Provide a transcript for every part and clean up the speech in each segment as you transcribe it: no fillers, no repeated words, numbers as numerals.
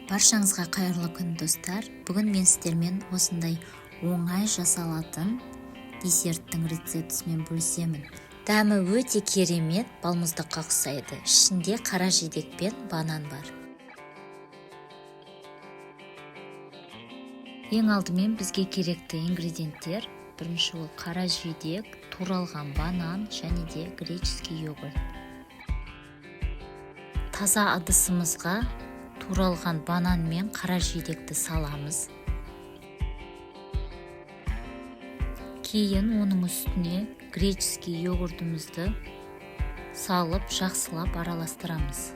Баршаңызға қайырлы күн достар. Бүгін мен сіздермен осындай оңай жасалатын десерттің рецептісімен бөлісемін. Дәмі өте керемет, балмұздаққа ұқсайды. Ішінде қара жидек пен банан бар. Ең алдымен бізге керекті ингредиенттер: бірінші ол қара жидек, туралған банан және де греческий йогурт. Таза ыдысымызға туралған банан мен қара жидекті саламыз. Кейін оның үстіне греческий йогуртымызды салып, жақсылап араластырамыз.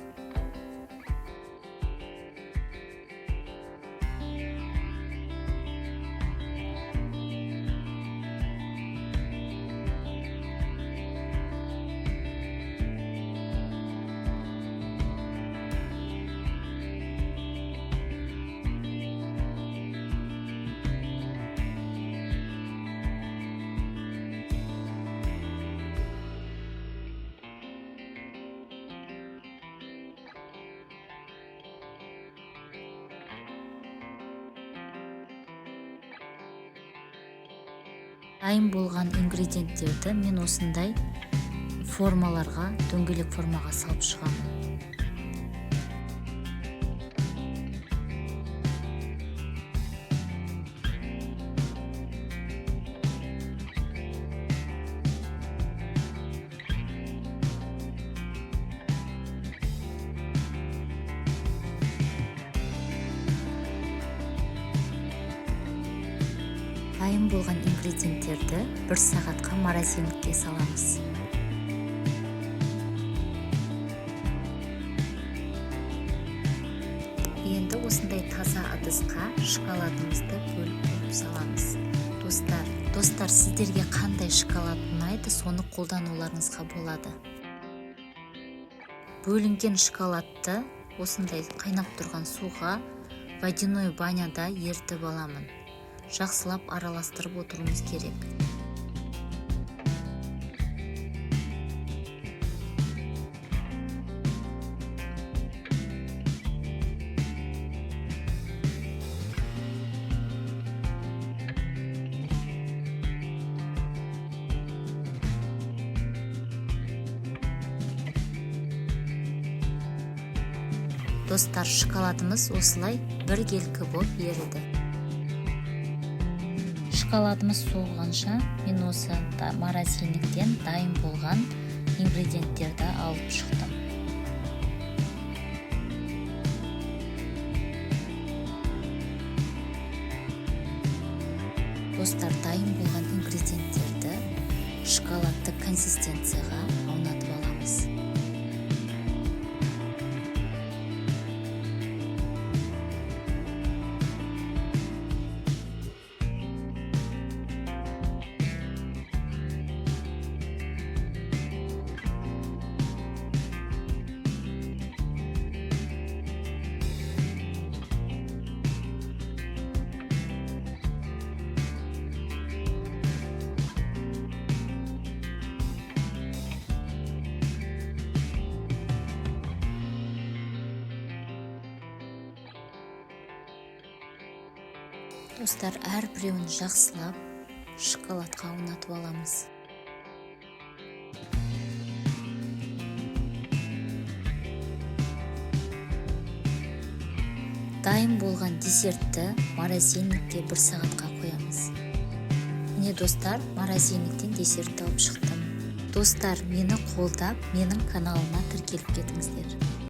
Дайын болған ингредиенттерді мен осындай формаларға, дөңгелек формаға салып шығамын. Дайын болған ингредиенттерді 1 сағатқа морозильникке саламыз. Енді осындай таза ыдысқа шоколадымызды бөліп саламыз. Достар, сіздерге қандай шоколад ұнайды, соны қолдануларыңызға болады. Бөлінген шоколадты осындай қайнап тұрған суға водяной баняда ертіп аламын. Жақсылап араластырып отыруымыз керек. Достар, шоколадымыз осылай біркелкі болып еріді. Шоколадымыз суығанша мен осы морозильниктен дайын болған ингредиенттерді алып шықтым. Достар, дайын болған ингредиенттерді шоколадты консистенцияға аунатып аламыз. Достар, әрбіреуін жақсылап шоколадқа аунатып аламыз. Дайын болған десертті морозильникке 1 сағатқа қоямыз. Міне достар, морозильниктен десертті алып шықтым. Достар, мені қолдап, менің каналыма тіркеліп кетіңіздер.